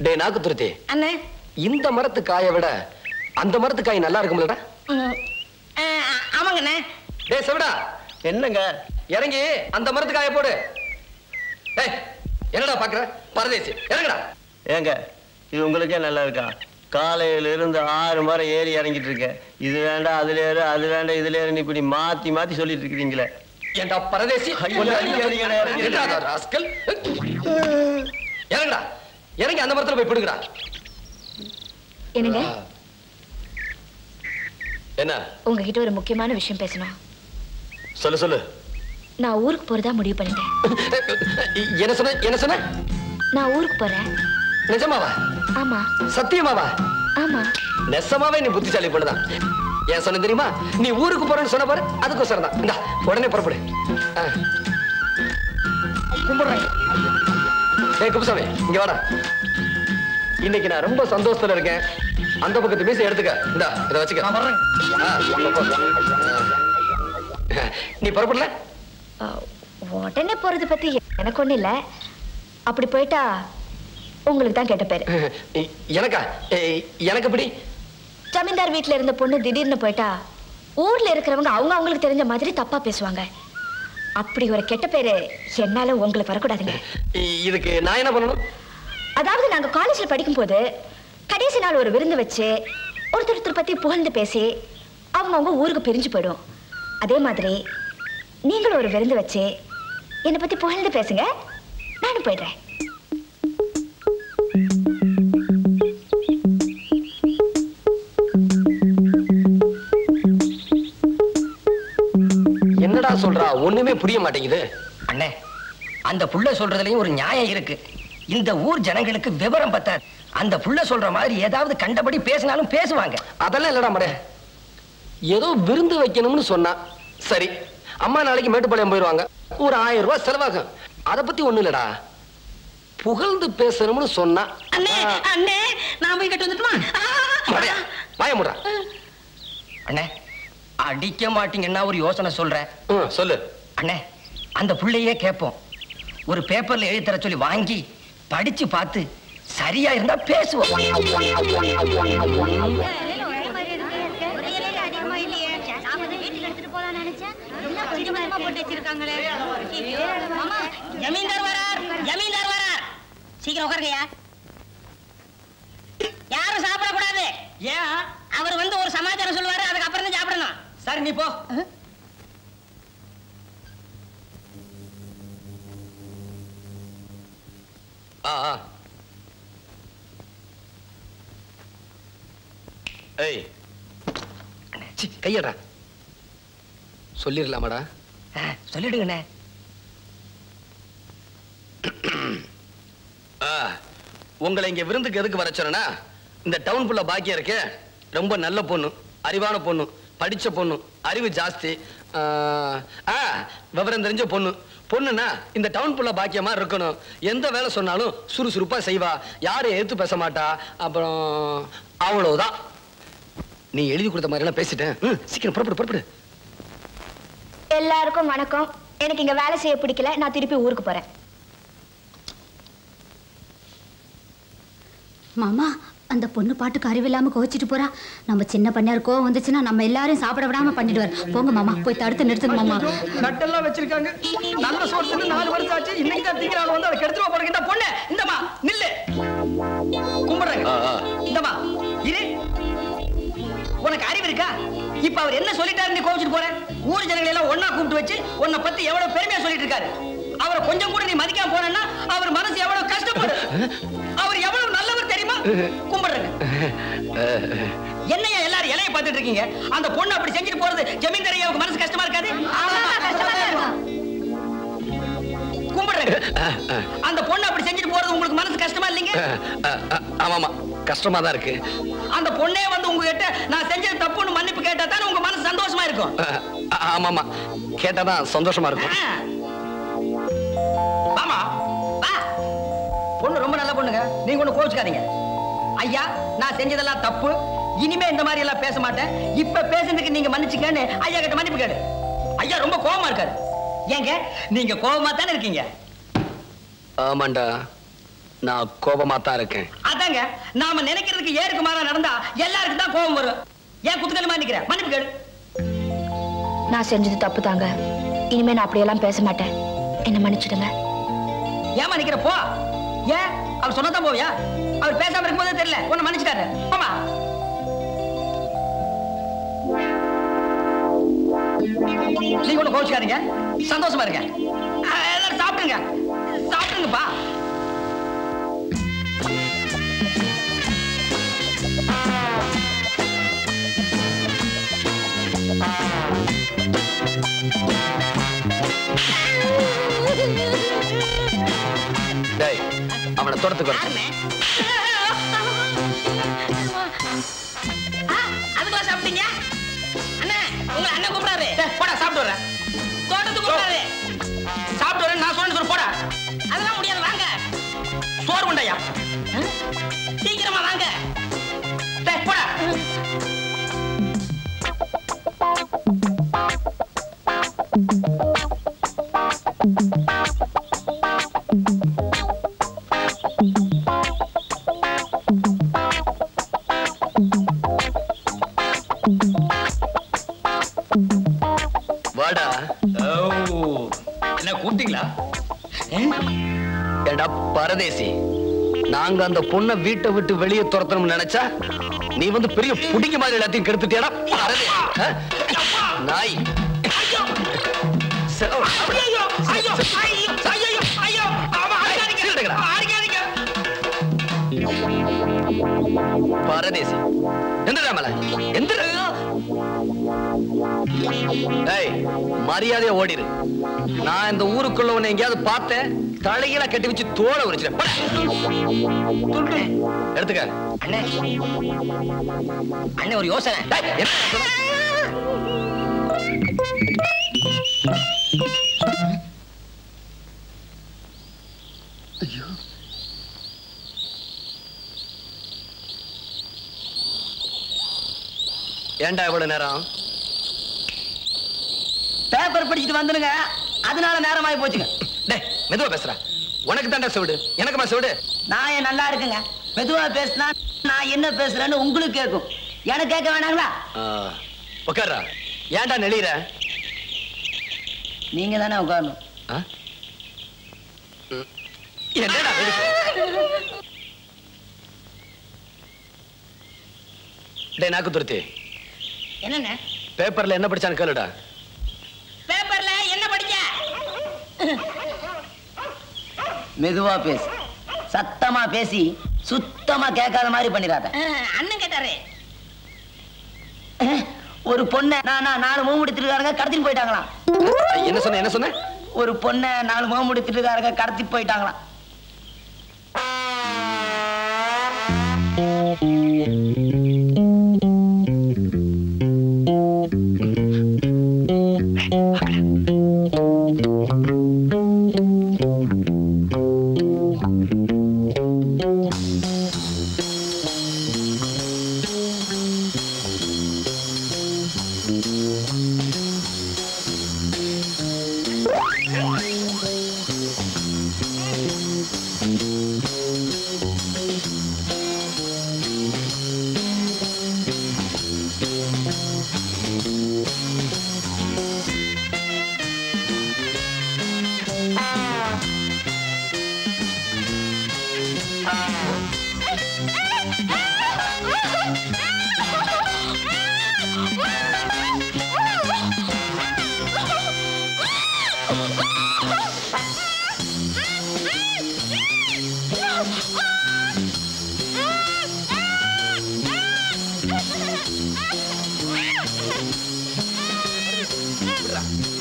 டேய் நாக்குத்துருத்தி அண்ணே, இந்த மரத்து காயை விட அந்த மரத்து காய் நல்லா இருக்கும்லடா? ஆமாங்கண்ணே. டேய் செவடா, என்னங்க இறங்கி அந்த மரத்து காயை போடு. டேய் என்னடா பாக்குற பரதேசி, இறங்குடா. ஏங்க இது உங்களுக்கே நல்லா இருக்கா? காலையில இருந்து 6 மரம் ஏறி இறங்கிட்டு இருக்கேன். இது வேண்டாம் அதுல ஏறு, அது வேண்டாம் இதுல ஏறு, இப்படி மாத்தி மாத்தி சொல்லிட்டு இருக்கிறீங்களே. ஏண்டா பரதேசி, இறங்குடா. இறங்கி அந்த மரத்துல போய் பிடுங்கடா. என்னங்க, என்ன? உங்ககிட்ட ஒரு முக்கியமான விஷயம் பேசணும். சொல்லு சொல்லு. நான் ஊருக்கு போறதா முடிவு பண்ணிட்டேன். என்ன சொன்ன? என்ன சொன்ன? நான் ஊருக்கு போறேன். நிஜமாவா? ஆமா. சத்தியமாவா? ஆமா. நெசமாவே நீ புத்திசாலி பொண்ணுதான். ஏன் சொன்ன தெரியுமா? நீ ஊருக்கு போறேன்னு சொன்ன பாரு, அதுக்கோசரம் தான். இந்தா உடனே புறப்படு. கும்பிடுறேன். ஏய் குப்புசாமி, இங்க வாடா. இன்னைக்கு நான் ரொம்ப சந்தோஷத்துல இருக்கேன். அந்த பக்கத்து மீசை எடுத்துக்க. இந்தா இதை வச்சுக்க. நான் வர்றேன். நீ புறப்படல? உடனே போறது பத்தி எனக்கு ஒண்ணு இல்ல. அப்படி போயிட்டா உங்களுக்கு தான் கேட்ட பேரு. எனக்கா? எனக்கு எப்படி? ஜமீன்தார் வீட்டுல இருந்த பொண்ணு திடீர்னு போயிட்டா ஊர்ல இருக்கிறவங்க அவங்க அவங்களுக்கு தெரிஞ்ச மாதிரி தப்பா பேசுவாங்க. அப்படி ஒரு கெட்ட பேரு என்னால உங்களுக்கு வரக்கூடாதுங்க. இதுக்கு நான் என்ன பண்ணணும்? அதாவது நாங்க காலேஜ்ல படிக்கும் போது கடைசி நாள் ஒரு விருந்து வச்சு ஒருத்தர் பத்தி புகழ்ந்து பேசி அவங்க ஊருக்கு பிரிஞ்சு போயிடும். அதே மாதிரி நீங்களும் ஒரு விருந்து வச்சு என்னை பத்தி புகழ்ந்து பேசுங்க, நானும் போயிடுறேன். என்னடா சொல்றா? ஒண்ணுமே புரிய மாட்டேங்குது. அண்ணே, அந்த புள்ள சொல்றதுலயும் ஒரு நியாயம் இருக்கு. இந்த ஊர் ஜனங்களுக்கு விவரம் பத்தாது. அந்த புள்ள சொல்ற மாதிரி ஏதாவது கண்டபடி பேசினாலும் பேசுவாங்க. அதெல்லாம் இல்லடா மட. ஏதோ விருந்து வைக்கணும்னு சொன்னா சரி, அம்மா நாளைக்கு மேட்டுப்பாளையம் போயிருவாங்க, ஒரு 1000 ரூபாய் செலவாகும். அத பத்தி ஒண்ணு இல்லடா. புகழ்ந்து பேசணும்னு சொன்னா அண்ணே அண்ணே, நான் போய் கட்டு வந்துட்டுமா? வாய முடா. அண்ணே, அடிக்க மாட்டீங்கன்னா ஒரு யோசனை சொல்றேன். சொல்லு. அண்ணே, அந்த புள்ளையே கேட்போம். ஒரு பேப்பர்ல எழுதி தர சொல்லி வாங்கி படிச்சு பார்த்து சரியா இருந்தா பேசுவோம். ஜமீன்தார் வரார், ஜமீன்தார் வரார். சீக்கிரம் உட்காருங்கயா. யாரும் சாப்பிடக்கூடாது. ஏன்? அவர் வந்து ஒரு சமாச்சாரம் சொல்லுவாரு, அதுக்கு அப்புறம் தான் சாப்பிடணும். சரி நீ போ. ஏய் கையடா. சொல்லிடலாமாடா? சொல்லிடுங்கண்ணே. உங்களை இங்க விருந்துக்கு எதுக்கு வர சொன்னா, இந்த டவுன் புள்ள பாக்கியம் இருக்கு, ரொம்ப நல்ல பொண்ணு, அறிவான பொண்ணு, படிச்ச பொண்ணு, அறிவு ஜாஸ்தி, விவரம் தெரிஞ்ச பொண்ணு. பொண்ணுன்னா இந்த டவுன் புள்ள பாக்கியமா இருக்கணும். எந்த வேலை சொன்னாலும் சுறுசுறுப்பா செய்வா, யாரும் எதிர்த்து பேச மாட்டா. அப்புறம் அவ்வளவுதான். நீ எழுதி கொடுத்த மாதிரி எல்லாம் பேசிட்டேன். சீக்கிரம் புறப்படு புறப்படு. எல்லாருக்கும் வணக்கம். எனக்கு இங்க வேலை செய்ய பிடிக்கல, நான் திருப்பி ஊருக்கு போறேன். மாமா, அந்த பொண்ணு பாட்டுக்கு அறிவில்லாம கோச்சிட்டு போறா. நம்ம சின்ன பண்ணையார் கோவம் வந்துச்சுன்னா நம்ம எல்லாரும் சாப்பிட விடாம பண்ணிடுவார். போங்க மாமா, போய் தடுத்து நிறுத்துங்க மாமா. நட்டெல்லாம் வச்சிருக்காங்க. நல்ல சோறு 4 வருஷம் ஆச்சு. இன்னைக்கு தான் திங்கறாங்க வந்து அதை கெடுத்துவா போறீங்க. இந்த பொண்ணு இந்தமா நில்லு. கும்பிடுறாங்க. இந்தமா இரு. உனக்கு அறிவு இருக்கா? இப்ப அவர் என்ன சொல்லிட்டாரு நீ கோவிச்சிட்டு போற? ஊர் ஜனங்களை எல்லாம் ஒண்ணா கூப்பிட்டு வச்சு உன்னை பத்தி எவ்வளவு பெருமையா சொல்லிட்டு இருக்காரு. அவரை கொஞ்சம் கூட நீ மதிக்காம போனா அவர் மனசு எவ்வளவு கஷ்டப்படும். அவர் எவ்வளவு நல்லவர் தெரியுமா? கும்பிடுறேங்க. என்னையா எல்லாரும் இலைய பார்த்துட்டு இருக்கீங்க? அந்த பொண்ணு அப்படி செஞ்சுட்டு போறது ஜமீன்தாரியாவுக்கு மனசு கஷ்டமா இருக்காது? கும்பிடுறேங்க. அந்த பொண்ணு அப்படி செஞ்சுட்டு போறது உங்களுக்கு மனசு கஷ்டமா இல்லைங்க? ஆமாமா, கஷ்டமா தான் இருக்கு. அந்த பொண்ணே வந்து உங்ககிட்ட நான் செஞ்சது தப்புன்னு மன்னிப்பு கேட்டா தானே உங்க மனசு சந்தோஷமா இருக்கும். ஆமாமா, கேட்டாதான் சந்தோஷமா இருக்கும். வாமா வா. பொண்ணு ரொம்ப நல்ல பொண்ணுங்க, நீங்க ஒண்ணு கோவிச்சுக்காதீங்க. ஐயா, நான் செஞ்சதெல்லாம் தப்பு, இனிமே இந்த மாதிரி எல்லாம் பேச மாட்டேன். இப்ப பேசுறதுக்கு நீங்க மன்னிச்சுக்கன்னு ஐயா கிட்ட மன்னிப்பு கேளு. ஐயா ரொம்ப கோவமா இருக்காரு. ஏங்க நீங்க கோவமா தானே இருக்கீங்க? ஆமாண்டா, நான் கோபமா தான் இருக்கேன். அதாங்க நாம நினைக்கிறதுக்கு ஏருக்கு மாறா நடந்தா எல்லாருக்கும் தான் கோபம் வரும். ஏன் குத்துக்கணுமா நிக்கிறேன்? மன்னிப்பு கேளு. நான் செஞ்சது தப்பு தாங்க. இனிமே நான் அப்படியெல்லாம் பேச மாட்டேன். என்ன மன்னிச்சிடுங்க. ஏமா நிக்கிற? போ. ஏன் அவர் சொன்னதான் போவியா? அவர் பேசாம இருக்கும்போதே தெரியல உன்னை மன்னிச்சுட்டாரு. போமா. நீங்க ஒண்ணு கோவிச்சுக்காதீங்க, சந்தோஷமா இருங்க. எல்லாரும் சாப்பிடுங்க, சாப்பிடுங்கப்பா. டேய், அவனை தோட்டத்துக்கு வர. அதுக்குள்ள சாப்பிட்டீங்க? அண்ணா, உங்க அண்ணன் கூப்பிடாரு. போடா, சாப்பிட்டு வரேன். தோட்டத்துக்கு கூப்பிடாரு. சாப்பிட்டு வரேன் நான் சொன்னேன். போடா. அதெல்லாம் முடியாது, வாங்க. சோறு உண்டையா? சீக்கிரமா வாங்க. போடா. வாடா. என்ன கூப்பிட்டீங்களா? ஏண்டா பரதேசி, நாங்க அந்த பொண்ணை வீட்டை விட்டு வெளியே துரத்தணும்னு நினைச்சா நீ வந்து பெரிய புடிங்க மாதிரி எல்லாத்தையும் கெடுத்துட்டியாடா பரதேசி. நாய். பரதேசி எந்திரா எந்திர. மரியாதையா ஓடிரு. நான் இந்த ஊருக்குள்ள உன்னை எங்கேயாவது பார்த்தேன், தலையில கட்டி வச்சு தோலை உரிச்சிட்டேன். எடுத்துக்க. அண்ணே, அண்ணே ஒரு யோசனை. ஐயோ, ஏண்டா இவ்வளவு நேரம்? பேப்பர் படிச்சுட்டு வந்துருங்க, அதனால நேரமாயி போச்சுங்க. டேய், மெதுவா பேசுறா. உனக்கு தாண்டா செவிடு, எனக்குமா செவிடு? நான் ஏன் நல்லா இருக்குங்க. மெதுவா பேசினா நான் என்ன பேசுறேன்னு உங்களுக்கு கேட்கும். எனக்கு கேட்க வேணாங்களா? உட்கார்றா. ஏன்டா நெளிற? நீங்க தானே உட்காரணும். என்னடா டேய் நாக்கு துருத்தி, என்னென்ன பேப்பர்ல என்ன படிச்சான்னு கேளுடா. பேப்பர்ல என்ன படிச்ச? மெதுவா பேசு, சத்தமா பேசி சுத்தமா கேட்காத மாதிரி பண்ணிடாத. அண்ணன் கேட்டாரு. ஒரு பொண்ணை நான் 4 மூமுடித்திருக்காருங்க கடத்திட்டு போயிட்டாங்களாம். என்ன சொன்ன என்ன சொன்ன? ஒரு பொண்ணை 4 மூமுடித்திருக்காருங்க கடத்திட்டு போயிட்டாங்களாம்.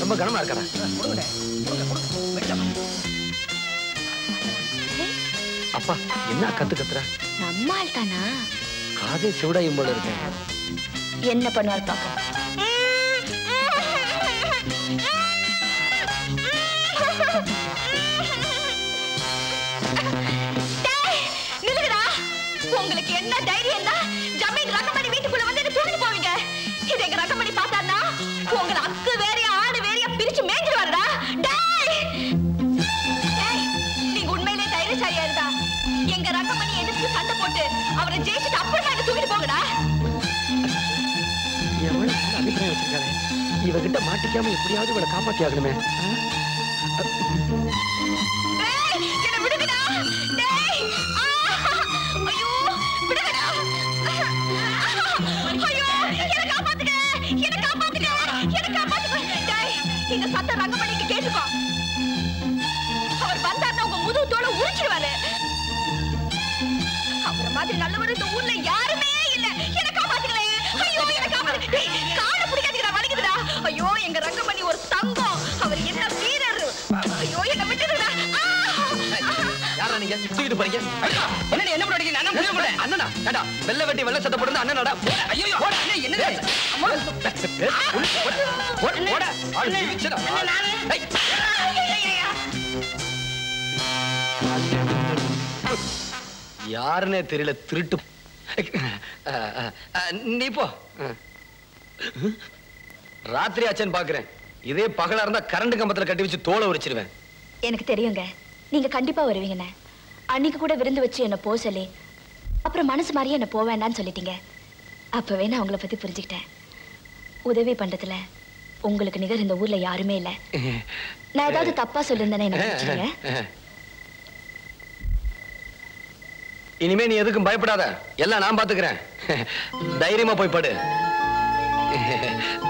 ரொம்ப கனமா இருக்கடா. அப்பா என்ன கத்துற? நம்மால் தானா? காதே சிவடாயும் போல இருக்கேன். என்ன பண்ணுவார் பாப்பா? உங்களுக்கு என்ன தைரியம் தான் ஜமீன் ரகமணி வீட்டுக்குள்ள வந்து தூக்கிட்டு போவீங்க? இது எங்க ரகமணி பார்த்தாருன்னா உங்களை அக்கு வேறையா ஆடு வேறையா பிரிச்சு மேய்ஞ்சிருவாருடா. நீங்க உண்மையிலே தைரியசாலியா இருந்தா எங்க ரங்கமணி எதிர்த்து சண்டை போட்டு அவரை ஜெயிச்சுட்டு அப்புறமா என்ன தூக்கிட்டு போங்கடா. எவ்வளவு அபிப்பிராயம் வச்சிருக்காரு. இவகிட்ட மாட்டிக்காம எப்படியாவது இவளை காப்பாத்தி ஆகணுமே. என்ன விடுங்கடா. ஐயோ விடுங்கடா. ஐயோ என்ன காப்பாத்துங்க, என்ன காப்பாத்துங்க, என்ன காப்பாத்துங்க. இந்த சத்த ரங்கமணிக்கு கேட்டுக்கோ. அவர் வந்தாருன்னா உங்க முதுகு தோலை உரிச்சிடுவாரு. அவர மாதிரி நல்லவர் இந்த ஊர்ல யாருமே இல்ல. என்ன காப்பாத்துங்களே. ஐயோ என்ன காப்பாத்து. கால பிடிக்காதீங்கடா, வலிக்குதுடா. ஐயோ எங்க ரங்கமணி ஒரு தங்கம். அவர் என்ன வீரர். ஐயோ என்ன விட்டுடுடா. யாரா நீங்க தூக்கிட்டு போறீங்க? என்ன என்ன பண்ணிட்டீங்க? நான் புரிய மாட்டேன். அண்ணனா ஏடா வெள்ளை வெட்டி வெள்ளை சட்டை போடுறது அண்ணனாடா. ஐயோ அண்ணே என்னது? அம்மா ஓட ஆளு பிடிச்சடா. யாருன்னே தெரியல திருட்டு. நீ போ. ராத்திரி ஆச்சேன்னு பாக்குறேன். இதே பகலா இருந்தா கரண்ட் கம்பத்துல கட்டி வச்சு தோலை உரிச்சிருவேன். எனக்கு தெரியுங்க, நீங்க கண்டிப்பா வருவீங்கன்னு. அன்னைக்கு கூட விருந்து வச்சு என்ன போ சொல்லி அப்புறம் மனசு மாதிரியே என்ன போவேண்டான்னு சொல்லிட்டீங்க. அப்பவே நான் உங்களை பத்தி புரிஞ்சுக்கிட்டேன். உதவி பண்றதுல உங்களுக்கு நிகர் இந்த ஊர்ல யாருமே இல்ல. நான் ஏதாவது தப்பா சொல்லியிருந்தேன்னு என்ன மன்னிச்சிடுங்க. இனிமே நீ எதுக்கும் பயப்படாத, எல்லாம் நான் பாத்துக்கிறேன். தைரியமா போய் படு.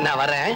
நான் வரேன்.